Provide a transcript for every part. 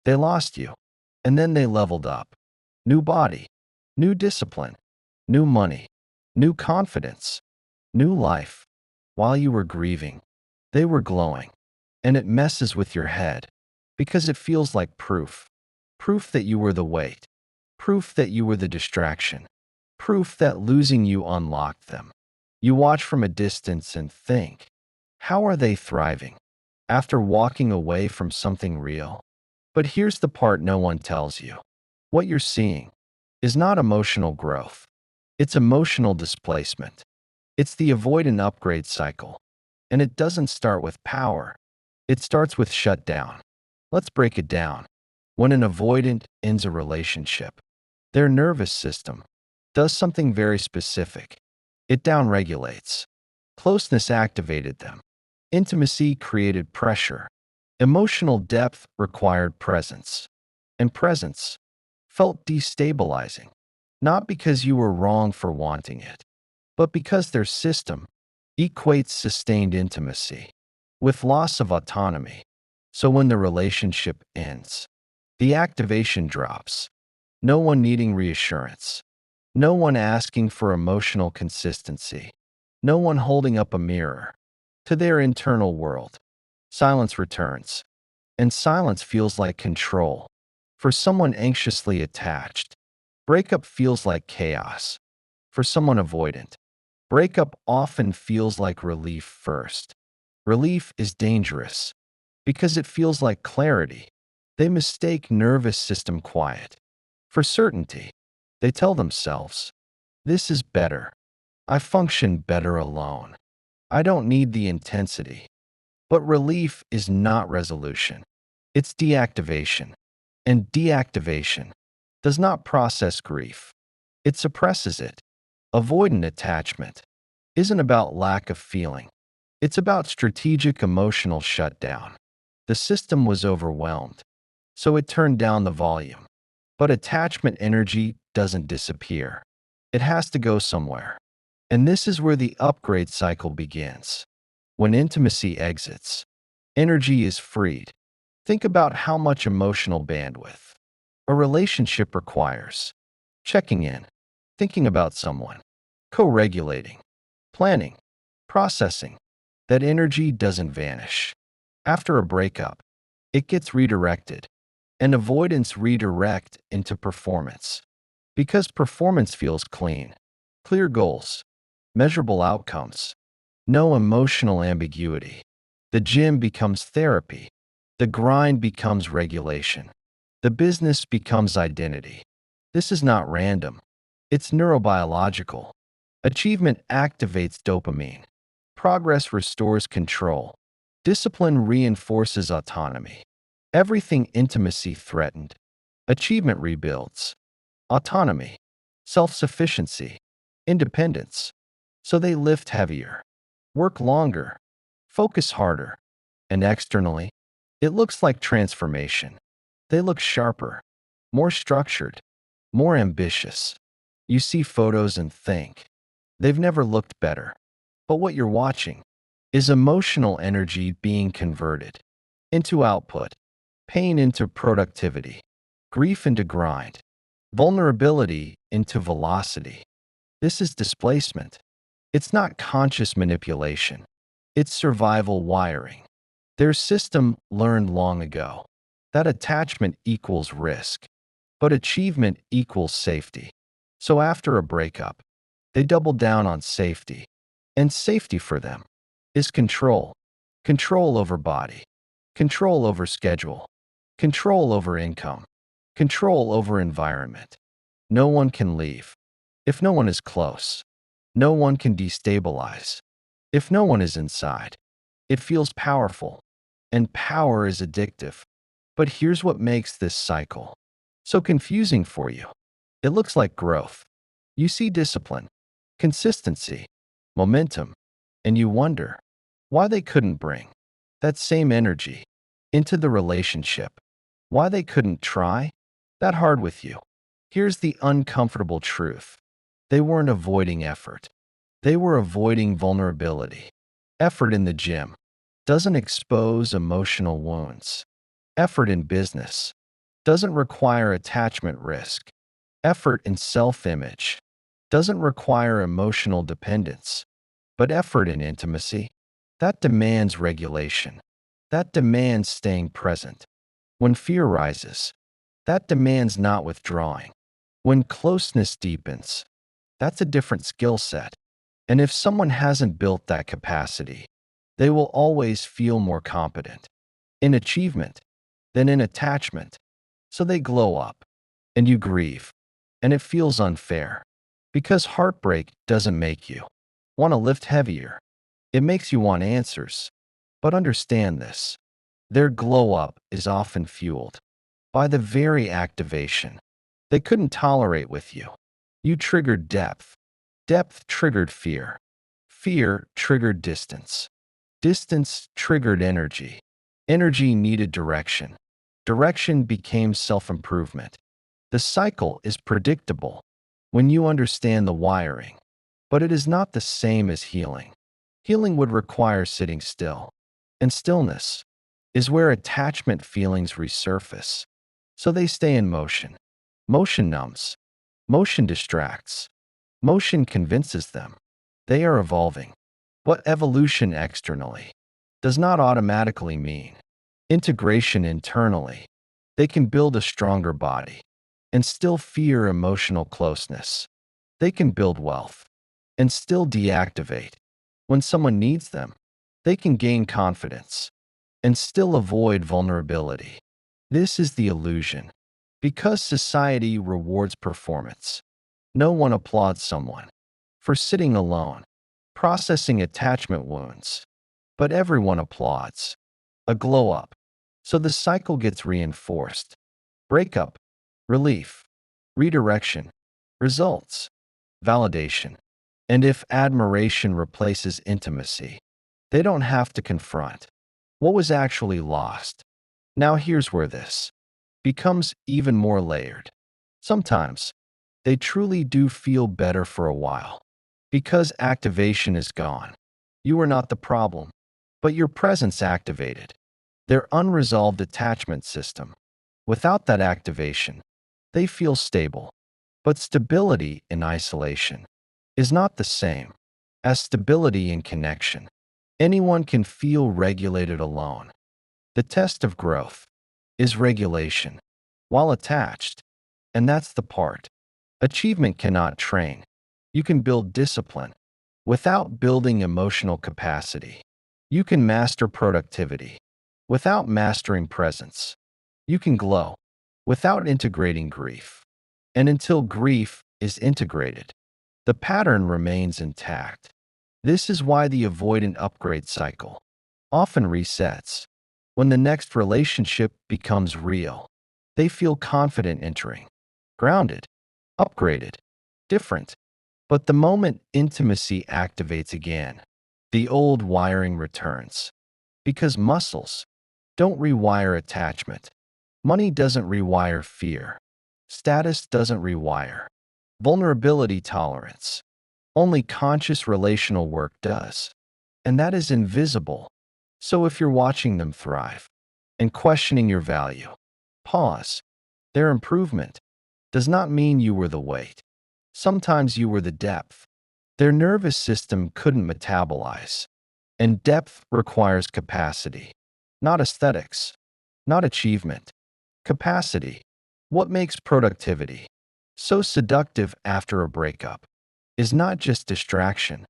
They lost you, and then they leveled up. New body, new discipline, new money, new confidence, new life. While you were grieving, they were glowing. And it messes with your head because it feels like proof. Proof that you were the weight. Proof that you were the distraction. Proof that losing you unlocked them. You watch from a distance and think, how are they thriving after walking away from something real? But here's the part no one tells you. What you're seeing is not emotional growth. It's emotional displacement. It's the avoidant upgrade cycle. And it doesn't start with power. It starts with shutdown. Let's break it down. When an avoidant ends a relationship, their nervous system does something very specific. It downregulates. Closeness activated them. Intimacy created pressure. Emotional depth required presence. And presence felt destabilizing, not because you were wrong for wanting it, but because their system equates sustained intimacy with loss of autonomy. So when the relationship ends, the activation drops. No one needing reassurance. No one asking for emotional consistency. No one holding up a mirror to their internal world. Silence returns. And silence feels like control. For someone anxiously attached, breakup feels like chaos. For someone avoidant, breakup often feels like relief first. Relief is dangerous because it feels like clarity. They mistake nervous system quiet for certainty. They tell themselves, this is better. I function better alone. I don't need the intensity. But relief is not resolution. It's deactivation. And deactivation does not process grief. It suppresses it. Avoidant attachment isn't about lack of feeling. It's about strategic emotional shutdown. The system was overwhelmed, so it turned down the volume. But attachment energy doesn't disappear. It has to go somewhere. And this is where the upgrade cycle begins. When intimacy exits, energy is freed. Think about how much emotional bandwidth a relationship requires. Checking in, thinking about someone, co-regulating, planning, processing. That energy doesn't vanish. After a breakup, it gets redirected, and avoidants redirect into performance. Because performance feels clean, clear goals, measurable outcomes, no emotional ambiguity. The gym becomes therapy. The grind becomes regulation. The business becomes identity. This is not random. It's neurobiological. Achievement activates dopamine. Progress restores control. Discipline reinforces autonomy. Everything intimacy threatened. Achievement rebuilds. Autonomy, self-sufficiency, independence. So they lift heavier, work longer, focus harder, and externally, it looks like transformation. They look sharper, more structured, more ambitious. You see photos and think, they've never looked better. But what you're watching is emotional energy being converted into output, pain into productivity, grief into grind, vulnerability into velocity. This is displacement. It's not conscious manipulation. It's survival wiring. Their system learned long ago that attachment equals risk, but achievement equals safety. So after a breakup, they double down on safety. And safety for them is control. Control over body, control over schedule, control over income, control over environment. No one can leave. If no one is close, no one can destabilize. If no one is inside, it feels powerful, and power is addictive. But here's what makes this cycle so confusing for you. It looks like growth. You see discipline, consistency, momentum, and you wonder why they couldn't bring that same energy into the relationship, why they couldn't try that hard with you. Here's the uncomfortable truth. They weren't avoiding effort. They were avoiding vulnerability. Effort in the gym doesn't expose emotional wounds. Effort in business doesn't require attachment risk, effort in self-image, doesn't require emotional dependence, but effort in intimacy. That demands regulation. That demands staying present. When fear rises, that demands not withdrawing. When closeness deepens, that's a different skill set. And if someone hasn't built that capacity, they will always feel more competent in achievement than in attachment. So they glow up, and you grieve, and it feels unfair. Because heartbreak doesn't make you want to lift heavier. It makes you want answers. But understand this. Their glow up is often fueled by the very activation they couldn't tolerate with you. You triggered depth. Depth triggered fear. Fear triggered distance. Distance triggered energy. Energy needed direction. Direction became self-improvement. The cycle is predictable when you understand the wiring, but it is not the same as healing. Healing would require sitting still, and stillness is where attachment feelings resurface. So they stay in motion. Motion numbs. Motion distracts. Motion convinces them they are evolving. But evolution externally does not automatically mean integration internally. They can build a stronger body and still fear emotional closeness. They can build wealth and still deactivate when someone needs them. They can gain confidence and still avoid vulnerability. This is the illusion. Because society rewards performance, no one applauds someone for sitting alone, processing attachment wounds. But everyone applauds a glow up. So the cycle gets reinforced. Breakup, relief, redirection, results, validation. And if admiration replaces intimacy, they don't have to confront what was actually lost. Now here's where this becomes even more layered. Sometimes they truly do feel better for a while because activation is gone. You are not the problem, but your presence activated their unresolved attachment system. Without that activation, they feel stable. But stability in isolation is not the same as stability in connection. Anyone can feel regulated alone. The test of growth is regulation while attached, and that's the part achievement cannot train. You can build discipline without building emotional capacity. You can master productivity without mastering presence. You can glow without integrating grief. And until grief is integrated, the pattern remains intact. This is why the avoidant upgrade cycle often resets. When the next relationship becomes real, they feel confident entering, grounded, upgraded, different. But the moment intimacy activates again, the old wiring returns. Because muscles don't rewire attachment. Money doesn't rewire fear. Status doesn't rewire vulnerability tolerance. Only conscious relational work does. And that is invisible. So if you're watching them thrive and questioning your value, pause. Their improvement does not mean you were the weight. Sometimes you were the depth. Their nervous system couldn't metabolize. And depth requires capacity, not aesthetics, not achievement. Capacity. What makes productivity so seductive after a breakup is not just distraction,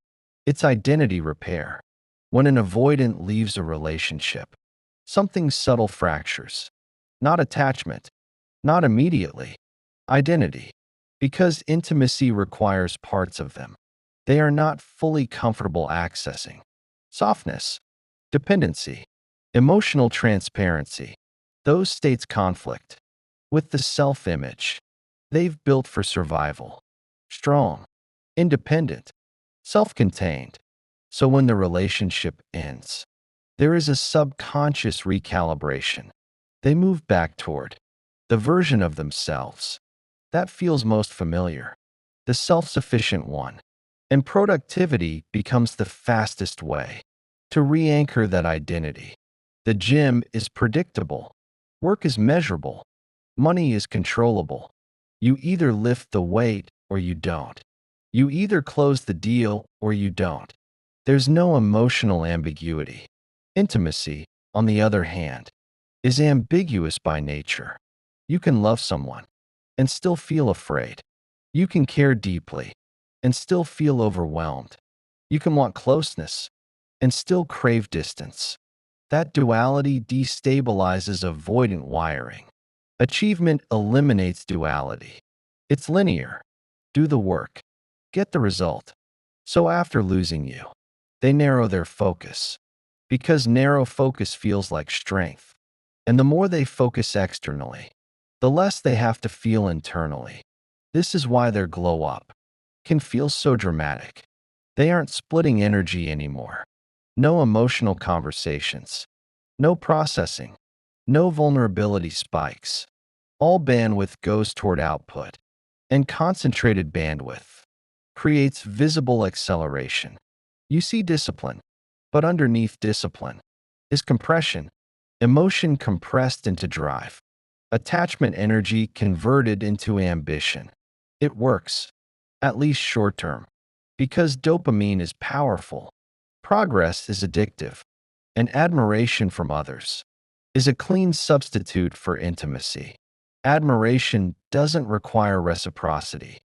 it's identity repair. When an avoidant leaves a relationship, something subtle fractures. Not attachment, not immediately. Identity. Because intimacy requires parts of them they are not fully comfortable accessing. Softness, dependency, emotional transparency. Those states conflict with the self-image they've built for survival. Strong, independent, self-contained. So when the relationship ends, there is a subconscious recalibration. They move back toward the version of themselves that feels most familiar, the self-sufficient one. And productivity becomes the fastest way to re-anchor that identity. The gym is predictable. Work is measurable. Money is controllable. You either lift the weight or you don't. You either close the deal or you don't. There's no emotional ambiguity. Intimacy, on the other hand, is ambiguous by nature. You can love someone and still feel afraid. You can care deeply and still feel overwhelmed. You can want closeness and still crave distance. That duality destabilizes avoidant wiring. Achievement eliminates duality. It's linear. Do the work. Get the result. So after losing you, they narrow their focus. Because narrow focus feels like strength. And the more they focus externally, the less they have to feel internally. This is why their glow up can feel so dramatic. They aren't splitting energy anymore. No emotional conversations. No processing. No vulnerability spikes. All bandwidth goes toward output. And concentrated bandwidth creates visible acceleration. You see discipline, but underneath discipline is compression, emotion compressed into drive, attachment energy converted into ambition. It works, at least short term, because dopamine is powerful, progress is addictive, and admiration from others is a clean substitute for intimacy. Admiration doesn't require reciprocity.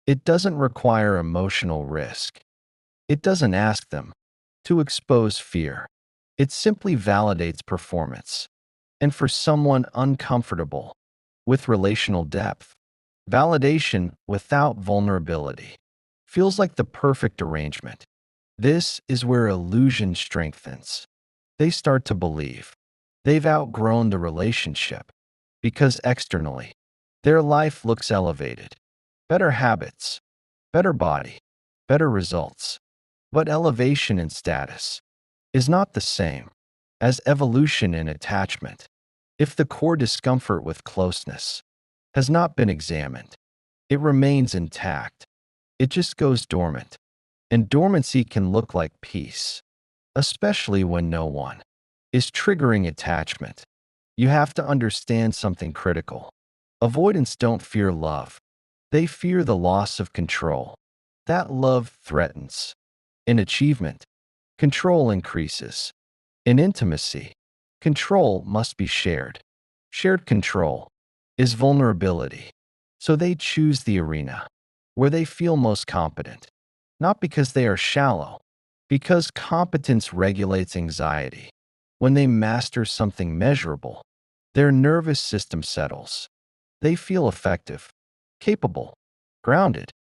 It doesn't require emotional risk. It doesn't ask them to expose fear. It simply validates performance. And for someone uncomfortable with relational depth, validation without vulnerability feels like the perfect arrangement. This is where illusion strengthens. They start to believe they've outgrown the relationship because externally, their life looks elevated. Better habits, better body, better results. But elevation in status is not the same as evolution in attachment. If the core discomfort with closeness has not been examined, it remains intact. It just goes dormant. And dormancy can look like peace, especially when no one is triggering attachment. You have to understand something critical. Avoidants don't fear love. They fear the loss of control. That love threatens. In achievement, control increases. In intimacy, control must be shared. Shared control is vulnerability. So they choose the arena where they feel most competent, not because they are shallow, because competence regulates anxiety. When they master something measurable, their nervous system settles. They feel effective, capable, grounded.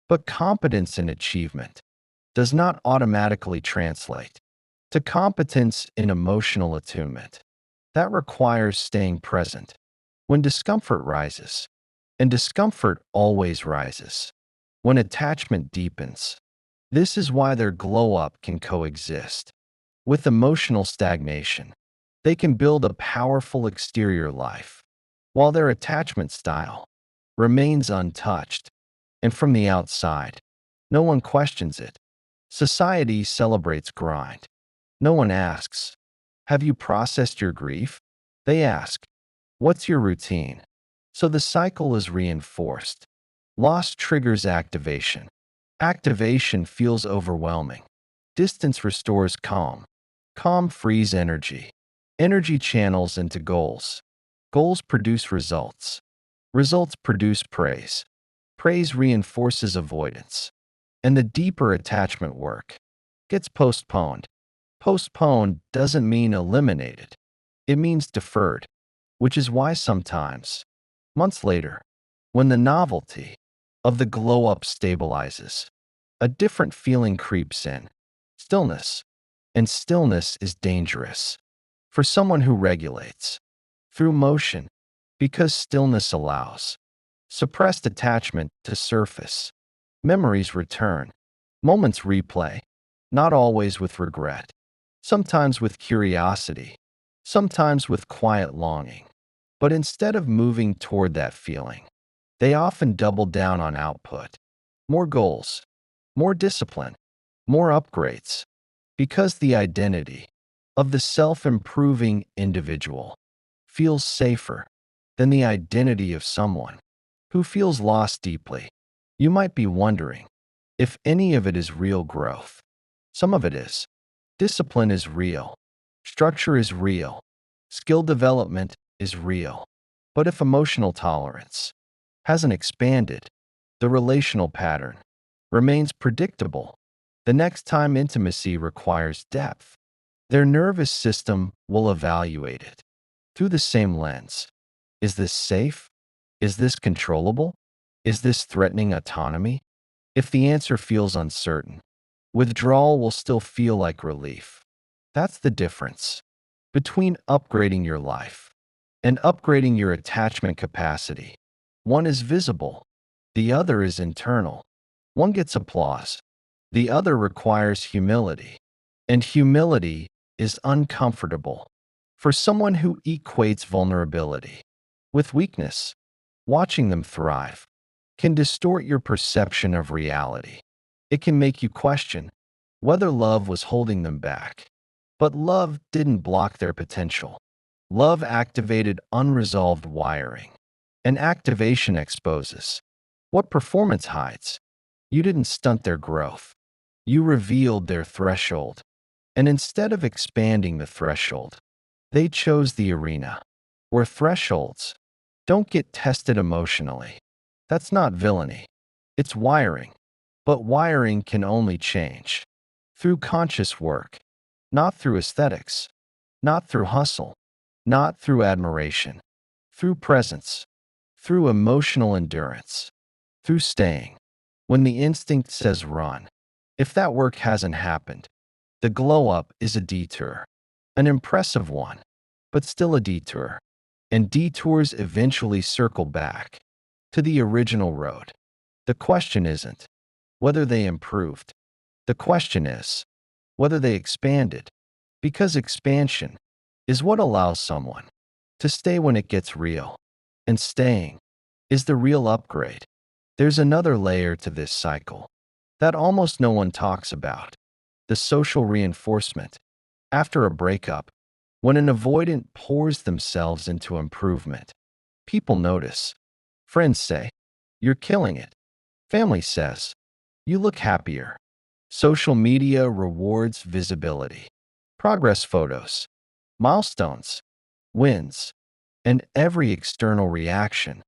But competence in achievement does not automatically translate to competence in emotional attunement. That requires staying present when discomfort rises, and discomfort always rises when attachment deepens. This is why their glow up can coexist with emotional stagnation. They can build a powerful exterior life while their attachment style remains untouched. And from the outside, no one questions it. Society celebrates grind. No one asks, have you processed your grief? They ask, what's your routine? So the cycle is reinforced. Loss triggers activation. Activation feels overwhelming. Distance restores calm. Calm frees energy. Energy channels into goals. Goals produce results. Results produce praise. Praise reinforces avoidance. And the deeper attachment work gets postponed. Postponed doesn't mean eliminated. It means deferred, which is why sometimes, months later, when the novelty of the glow up stabilizes, a different feeling creeps in. Stillness. And stillness is dangerous for someone who regulates through motion, because stillness allows suppressed attachment to surface. Memories return. Moments replay. Not always with regret. Sometimes with curiosity. Sometimes with quiet longing. But instead of moving toward that feeling, they often double down on output. More goals. More discipline. More upgrades. Because the identity of the self-improving individual feels safer than the identity of someone who feels lost deeply. You might be wondering if any of it is real growth. Some of it is. Discipline is real. Structure is real. Skill development is real. But if emotional tolerance hasn't expanded, the relational pattern remains predictable. The next time intimacy requires depth, their nervous system will evaluate it through the same lens. Is this safe? Is this controllable? Is this threatening autonomy? If the answer feels uncertain, withdrawal will still feel like relief. That's the difference between upgrading your life and upgrading your attachment capacity. One is visible, the other is internal. One gets applause, the other requires humility. And humility is uncomfortable for someone who equates vulnerability with weakness. Watching them thrive can distort your perception of reality. It can make you question whether love was holding them back. But love didn't block their potential. Love activated unresolved wiring. And activation exposes what performance hides. You didn't stunt their growth. You revealed their threshold. And instead of expanding the threshold, they chose the arena where thresholds don't get tested emotionally. That's not villainy. It's wiring. But wiring can only change through conscious work, not through aesthetics, not through hustle, not through admiration, through presence, through emotional endurance, through staying. When the instinct says run, if that work hasn't happened, the glow up is a detour, an impressive one, but still a detour. And detours eventually circle back to the original road. The question isn't whether they improved. The question is whether they expanded, because expansion is what allows someone to stay when it gets real, and staying is the real upgrade. There's another layer to this cycle that almost no one talks about: the social reinforcement. After a breakup, when an avoidant pours themselves into improvement, people notice. Friends say, "You're killing it." Family says, "You look happier." Social media rewards visibility, progress photos, milestones, wins, and every external reaction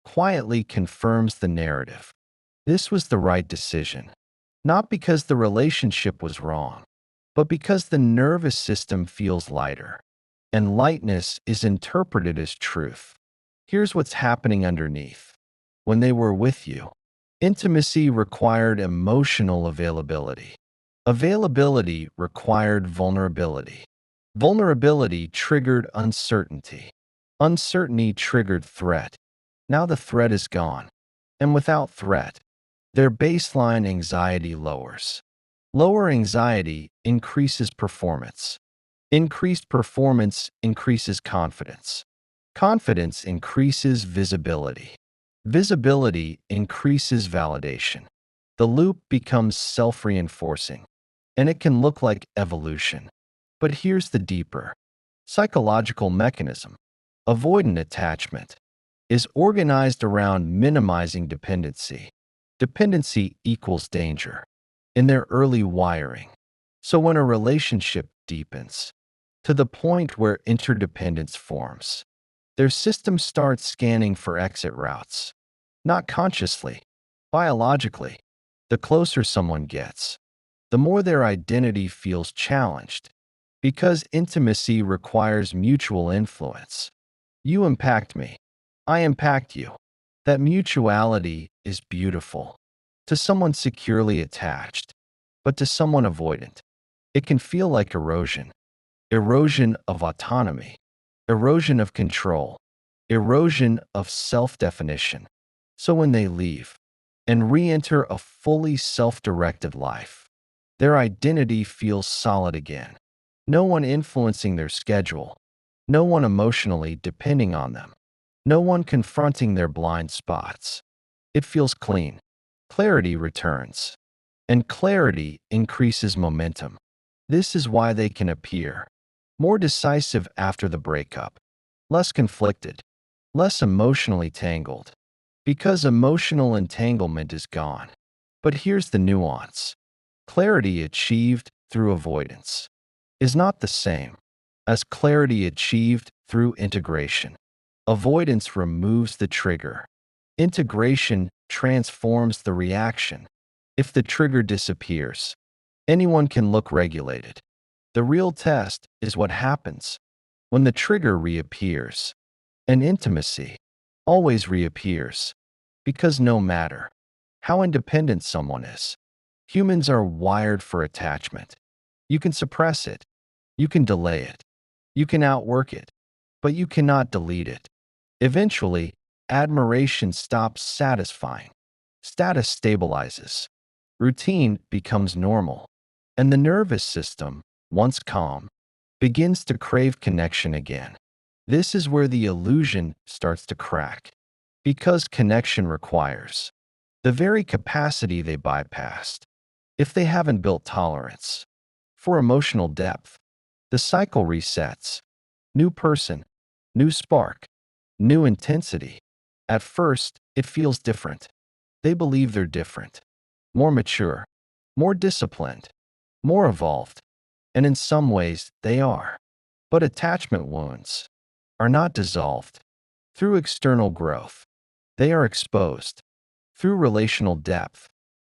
quietly confirms the narrative. This was the right decision, not because the relationship was wrong, but because the nervous system feels lighter, and lightness is interpreted as truth. Here's what's happening underneath. When they were with you, intimacy required emotional availability. Availability required vulnerability. Vulnerability triggered uncertainty. Uncertainty triggered threat. Now the threat is gone. And without threat, their baseline anxiety lowers. Lower anxiety increases performance. Increased performance increases confidence. Confidence increases visibility. Visibility increases validation. The loop becomes self-reinforcing, and it can look like evolution. But here's the deeper psychological mechanism. Avoidant attachment is organized around minimizing dependency. Dependency equals danger in their early wiring. So when a relationship deepens to the point where interdependence forms, their system starts scanning for exit routes. Not consciously, biologically. The closer someone gets, the more their identity feels challenged, because intimacy requires mutual influence. You impact me, I impact you. That mutuality is beautiful to someone securely attached, but to someone avoidant, it can feel like erosion. Erosion of autonomy, erosion of control, erosion of self-definition. So when they leave and re-enter a fully self-directed life, their identity feels solid again. No one influencing their schedule, no one emotionally depending on them, no one confronting their blind spots. It feels clean. Clarity returns, and clarity increases momentum. This is why they can appear more decisive after the breakup, less conflicted, less emotionally tangled, because emotional entanglement is gone. But here's the nuance. Clarity achieved through avoidance is not the same as clarity achieved through integration. Avoidance removes the trigger. Integration transforms the reaction. If the trigger disappears, anyone can look regulated. The real test is what happens when the trigger reappears. And intimacy always reappears, because no matter how independent someone is, humans are wired for attachment. You can suppress it, you can delay it, you can outwork it, but you cannot delete it. Eventually, admiration stops satisfying. Status stabilizes. Routine becomes normal. And the nervous system, once calm, begins to crave connection again. This is where the illusion starts to crack. Because connection requires the very capacity they bypassed. If they haven't built tolerance for emotional depth, the cycle resets. New person, new spark, new intensity. At first, it feels different. They believe they're different, more mature, more disciplined, more evolved, and in some ways, they are. But attachment wounds are not dissolved through external growth. They are exposed through relational depth,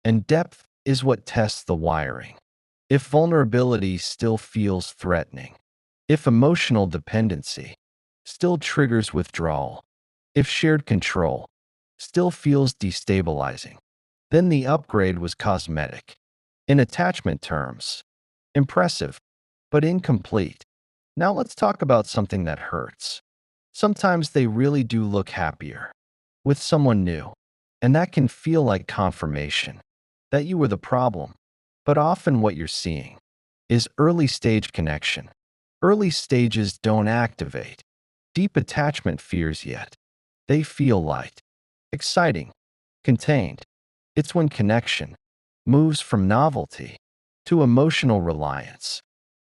and depth is what tests the wiring. If vulnerability still feels threatening, if emotional dependency still triggers withdrawal, if shared control still feels destabilizing, then the upgrade was cosmetic. In attachment terms, impressive, but incomplete. Now let's talk about something that hurts. Sometimes they really do look happier with someone new, and that can feel like confirmation that you were the problem. But often what you're seeing is early stage connection. Early stages don't activate deep attachment fears yet. They feel light, exciting, contained. It's when connection moves from novelty to emotional reliance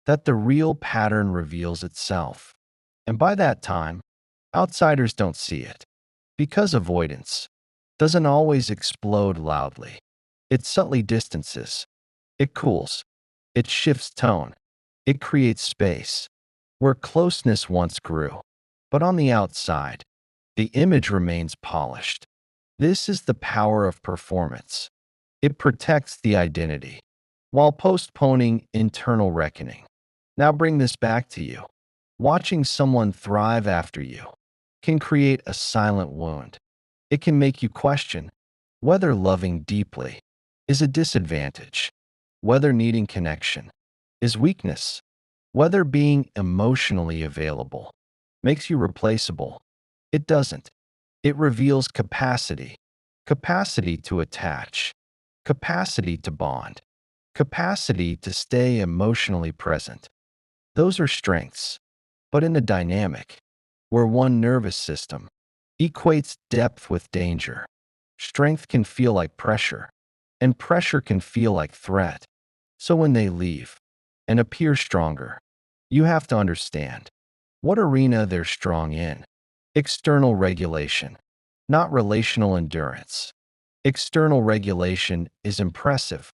that the real pattern reveals itself. And by that time, outsiders don't see it, because avoidance doesn't always explode loudly. It subtly distances, it cools, it shifts tone, it creates space where closeness once grew. But on the outside, the image remains polished. This is the power of performance. It protects the identity while postponing internal reckoning. Now bring this back to you. Watching someone thrive after you can create a silent wound. It can make you question whether loving deeply is a disadvantage, whether needing connection is weakness, whether being emotionally available makes you replaceable. It doesn't. It reveals capacity, capacity to attach, capacity to bond, capacity to stay emotionally present. Those are strengths, but in a dynamic where one nervous system equates depth with danger, strength can feel like pressure, and pressure can feel like threat. So when they leave and appear stronger, you have to understand what arena they're strong in. External regulation, not relational endurance. External regulation is impressive.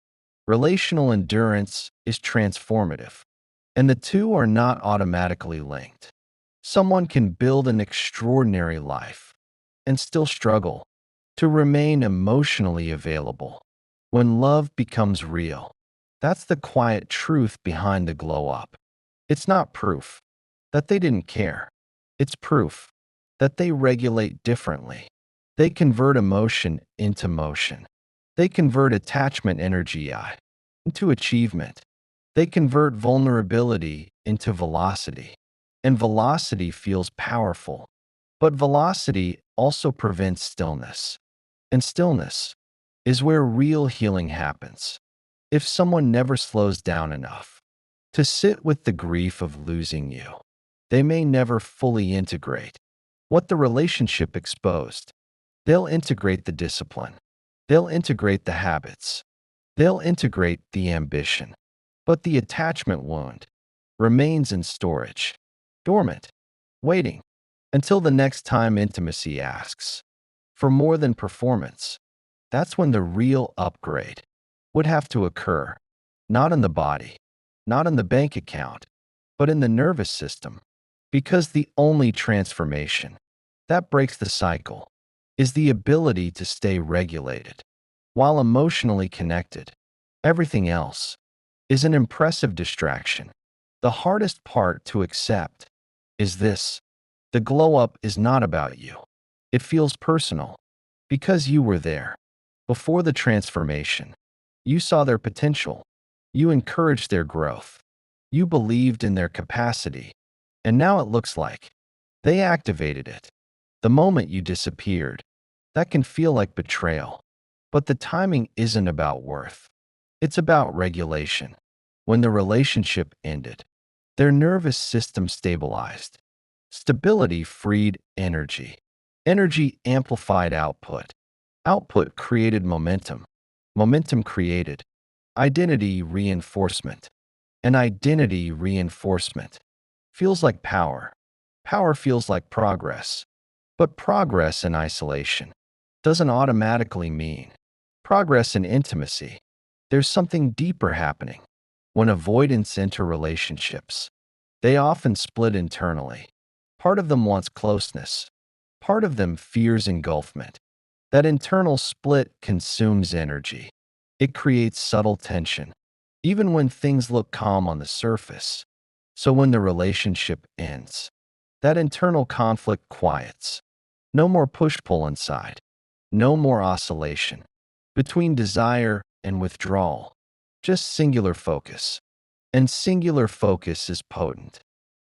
Relational endurance is transformative. And the two are not automatically linked. Someone can build an extraordinary life and still struggle to remain emotionally available when love becomes real. That's the quiet truth behind the glow up. It's not proof that they didn't care. It's proof that they regulate differently. They convert emotion into motion. They convert attachment energy into achievement. They convert vulnerability into velocity. And velocity feels powerful. But velocity also prevents stillness. And stillness is where real healing happens. If someone never slows down enough to sit with the grief of losing you, they may never fully integrate what the relationship exposed. They'll integrate the discipline. They'll integrate the habits. They'll integrate the ambition. But the attachment wound remains in storage, dormant, waiting. until the next time intimacy asks for more than performance. That's when the real upgrade would have to occur, not in the body, not in the bank account, but in the nervous system. Because the only transformation that breaks the cycle is the ability to stay regulated while emotionally connected. Everything else is an impressive distraction. The hardest part to accept is this: the glow up is not about you. It feels personal because you were there before the transformation. You saw their potential, you encouraged their growth, you believed in their capacity, and now it looks like they activated it the moment you disappeared. That can feel like betrayal, but the timing isn't about worth. It's about regulation. When the relationship ended, their nervous system stabilized. Stability freed energy. Energy amplified output. Output created momentum. Momentum created identity reinforcement. And identity reinforcement feels like power. Power feels like progress. But progress in isolation doesn't automatically mean progress in intimacy. There's something deeper happening. When avoidants enter relationships, they often split internally. Part of them wants closeness. Part of them fears engulfment. That internal split consumes energy. It creates subtle tension, even when things look calm on the surface. So when the relationship ends, that internal conflict quiets. No more push-pull inside. No more oscillation between desire and withdrawal. Just singular focus. And singular focus is potent.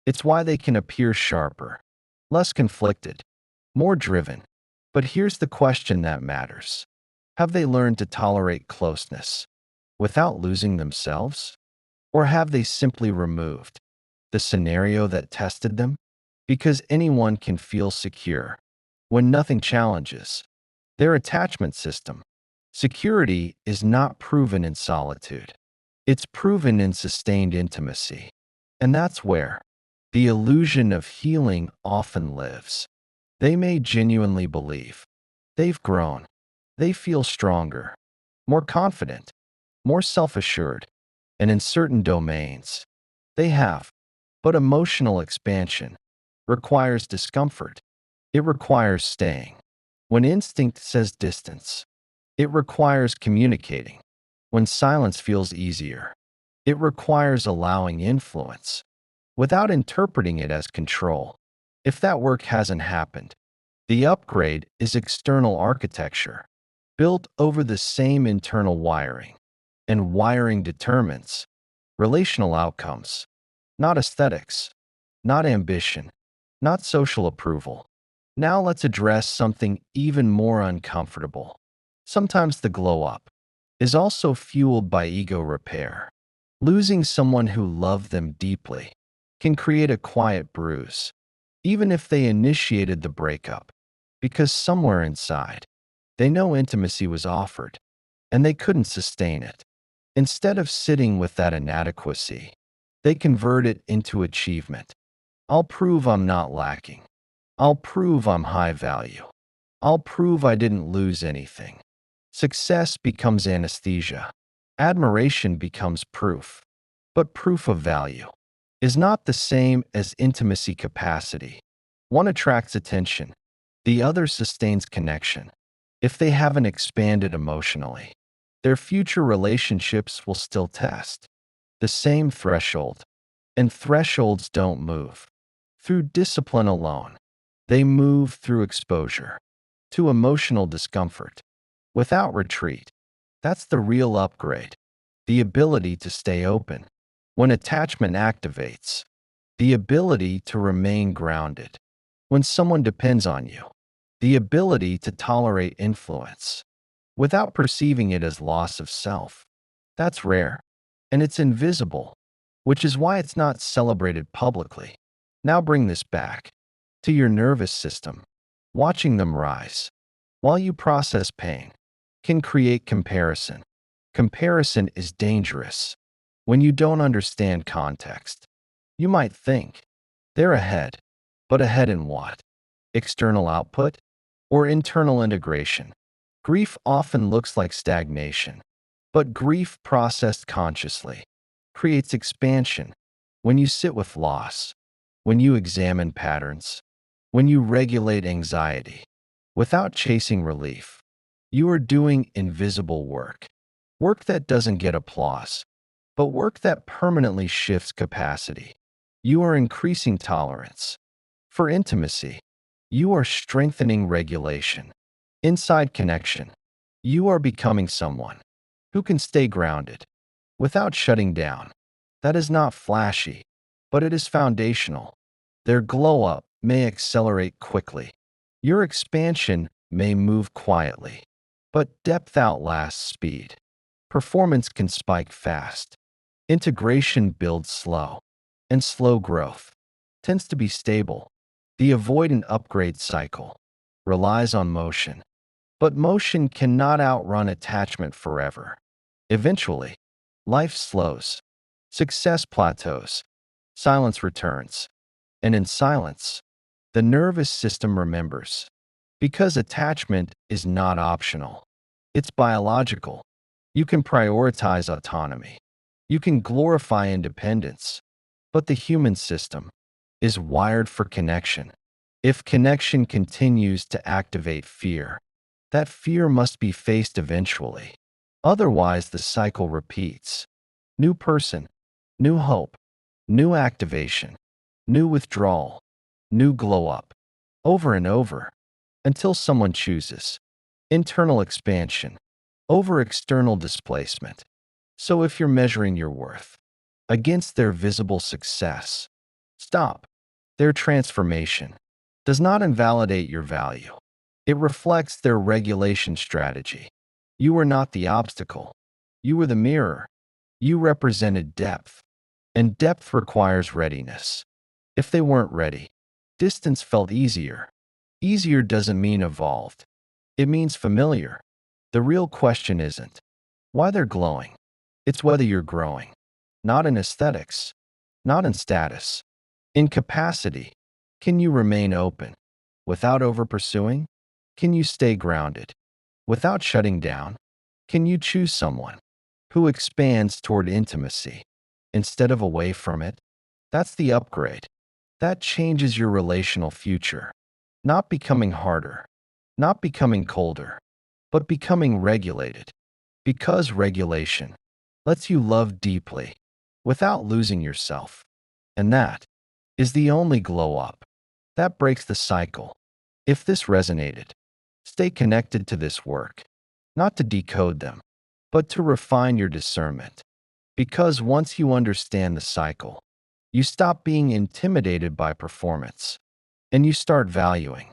It's why they can appear sharper, less conflicted, more driven. But here's the question that matters. Have they learned to tolerate closeness without losing themselves? Or have they simply removed the scenario that tested them? Because anyone can feel secure when nothing challenges their attachment system. Security is not proven in solitude. It's proven in sustained intimacy. And that's where the illusion of healing often lives. They may genuinely believe they've grown. They feel stronger, more confident, more self-assured, and in certain domains, they have. But emotional expansion requires discomfort. It requires staying. When instinct says distance, it requires communicating. When silence feels easier, it requires allowing influence without interpreting it as control. If that work hasn't happened, the upgrade is external architecture built over the same internal wiring. And wiring determines relational outcomes, not aesthetics, not ambition, not social approval. Now let's address something even more uncomfortable. Sometimes the glow up is also fueled by ego repair. Losing someone who loved them deeply can create a quiet bruise, even if they initiated the breakup, because somewhere inside, they know intimacy was offered, and they couldn't sustain it. Instead of sitting with that inadequacy, they convert it into achievement. I'll prove I'm not lacking. I'll prove I'm high value. I'll prove I didn't lose anything. Success becomes anesthesia. Admiration becomes proof. But proof of value is not the same as intimacy capacity. One attracts attention. The other sustains connection. If they haven't expanded emotionally, their future relationships will still test the same threshold. And thresholds don't move through discipline alone. They move through exposure to emotional discomfort without retreat. That's the real upgrade. The ability to stay open when attachment activates. The ability to remain grounded when someone depends on you. The ability to tolerate influence without perceiving it as loss of self. That's rare, and it's invisible, which is why it's not celebrated publicly. Now bring this back to your nervous system. Watching them rise while you process pain can create comparison. Comparison is dangerous when you don't understand context. You might think they're ahead, but ahead in what? external output, or internal integration. Grief often looks like stagnation, but grief processed consciously creates expansion. When you sit with loss, when you examine patterns, when you regulate anxiety without chasing relief, you are doing invisible work. Work that doesn't get applause, but work that permanently shifts capacity. You are increasing tolerance for intimacy. You are strengthening regulation. Inside connection, you are becoming someone who can stay grounded without shutting down. That is not flashy, but it is foundational. Their glow up may accelerate quickly. Your expansion may move quietly, but depth outlasts speed. Performance can spike fast. Integration builds slow, and slow growth tends to be stable. The avoidant upgrade cycle relies on motion, but motion cannot outrun attachment forever. Eventually, life slows, success plateaus, silence returns, and in silence, the nervous system remembers. Because attachment is not optional, it's biological. You can prioritize autonomy. You can glorify independence, but the human system is wired for connection. If connection continues to activate fear, that fear must be faced eventually. Otherwise, the cycle repeats. New person, new hope, new activation, new withdrawal, new glow up, over and over, until someone chooses internal expansion over external displacement. So if you're measuring your worth against their visible success, stop. Their transformation does not invalidate your value. It reflects their regulation strategy. You were not the obstacle. You were the mirror. You represented depth, and depth requires readiness. If they weren't ready, distance felt easier. Easier doesn't mean evolved. It means familiar. The real question isn't why they're glowing. It's whether you're growing. Not in aesthetics, not in status. In capacity, can you remain open without over-pursuing? Can you stay grounded without shutting down? Can you choose someone who expands toward intimacy instead of away from it? That's the upgrade. That changes your relational future. Not becoming harder, not becoming colder, but becoming regulated. Because regulation lets you love deeply without losing yourself. And that is the only glow up that breaks the cycle. If this resonated, stay connected to this work, not to decode them, but to refine your discernment. Because once you understand the cycle, you stop being intimidated by performance and you start valuing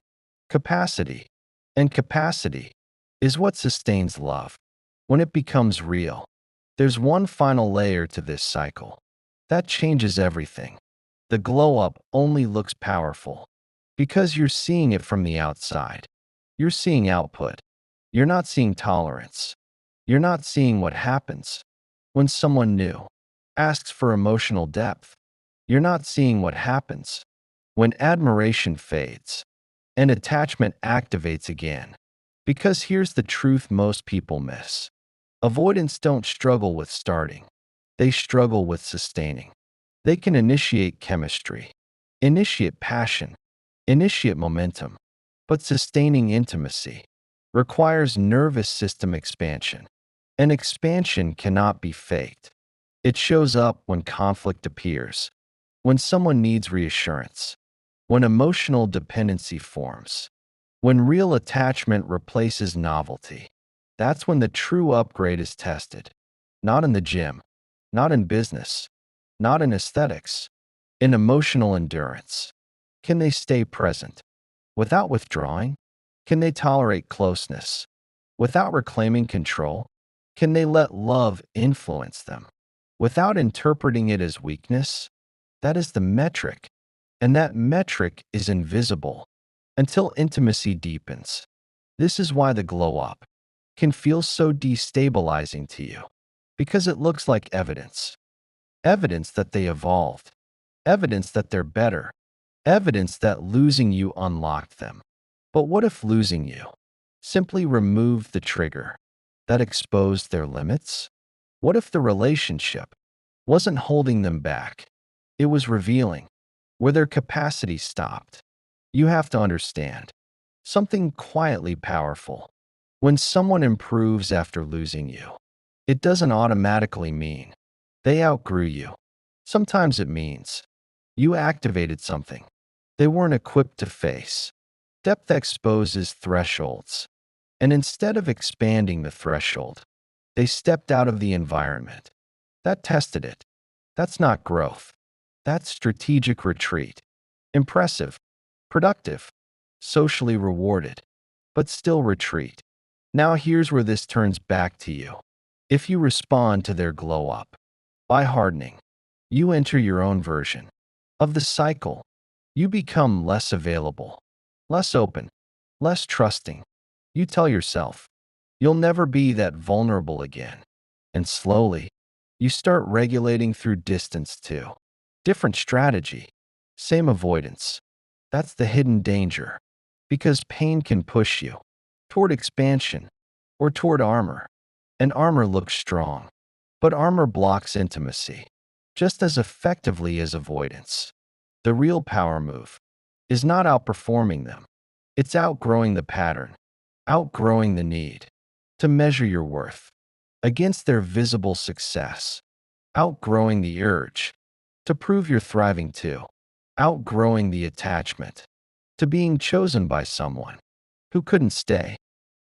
capacity. And capacity is what sustains love. When it becomes real, there's one final layer to this cycle that changes everything. The glow up only looks powerful because you're seeing it from the outside. You're seeing output. You're not seeing tolerance. You're not seeing what happens when someone new asks for emotional depth. You're not seeing what happens when admiration fades and attachment activates again. Because here's the truth most people miss. Avoidants don't struggle with starting. They struggle with sustaining. They can initiate chemistry, initiate passion, initiate momentum, but sustaining intimacy requires nervous system expansion. And expansion cannot be faked. It shows up when conflict appears, when someone needs reassurance, when emotional dependency forms, when real attachment replaces novelty. That's when the true upgrade is tested. Not in the gym, not in business, not in aesthetics, in emotional endurance. Can they stay present without withdrawing? Can they tolerate closeness without reclaiming control? Can they let love influence them without interpreting it as weakness? That is the metric, and that metric is invisible until intimacy deepens. This is why the glow up can feel so destabilizing to you, because it looks like evidence. Evidence that they evolved. Evidence that they're better. evidence that losing you unlocked them. But what if losing you simply removed the trigger that exposed their limits? What if the relationship wasn't holding them back? It was revealing where their capacity stopped. You have to understand something quietly powerful. When someone improves after losing you, it doesn't automatically mean they outgrew you. Sometimes it means you activated something they weren't equipped to face. Depth exposes thresholds, and instead of expanding the threshold, they stepped out of the environment that tested it. That's not growth. That's strategic retreat. Impressive, productive, socially rewarded, but still retreat. Now here's where this turns back to you. If you respond to their glow up by hardening, you enter your own version of the cycle. You become less available, less open, less trusting. You tell yourself, you'll never be that vulnerable again. And slowly, you start regulating through distance too. Different strategy, same avoidance. That's the hidden danger. Because pain can push you toward expansion or toward armor. And armor looks strong, but armor blocks intimacy just as effectively as avoidance. The real power move is not outperforming them, it's outgrowing the pattern, outgrowing the need to measure your worth against their visible success, outgrowing the urge to prove you're thriving too, outgrowing the attachment to being chosen by someone who couldn't stay.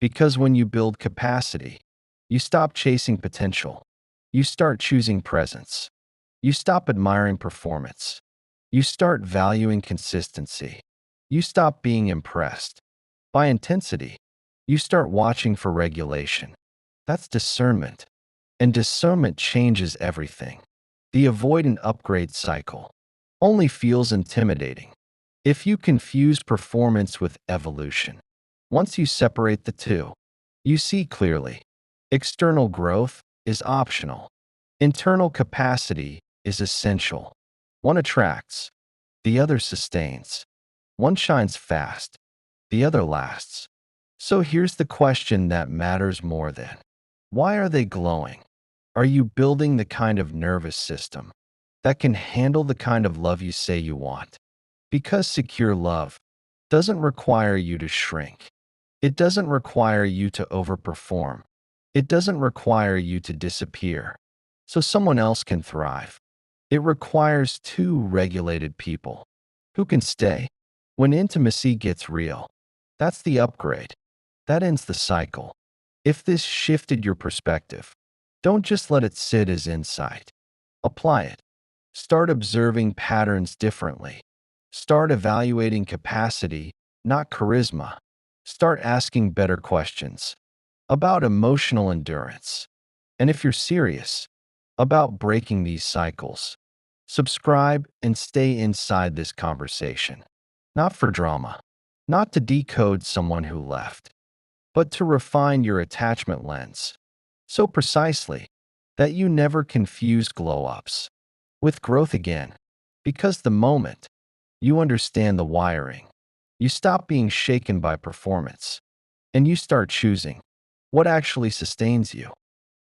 Because when you build capacity, you stop chasing potential. You start choosing presence. You stop admiring performance. You start valuing consistency. You stop being impressed by intensity. You start watching for regulation. That's discernment. And discernment changes everything. The avoidant upgrade cycle only feels intimidating if you confuse performance with evolution. Once you separate the two, you see clearly. External growth is optional. Internal capacity is essential. One attracts, the other sustains. One shines fast, the other lasts. So here's the question that matters more than why are they glowing? Are you building the kind of nervous system that can handle the kind of love you say you want? Because secure love doesn't require you to shrink. It doesn't require you to overperform. It doesn't require you to disappear so someone else can thrive. It requires two regulated people who can stay when intimacy gets real. That's the upgrade. That ends the cycle. If this shifted your perspective, don't just let it sit as insight. Apply it. Start observing patterns differently. Start evaluating capacity, not charisma. Start asking better questions about emotional endurance. And if you're serious about breaking these cycles, subscribe and stay inside this conversation. Not for drama, not to decode someone who left, but to refine your attachment lens so precisely that you never confuse glow-ups with growth again. Because the moment you understand the wiring, you stop being shaken by performance and you start choosing what actually sustains you.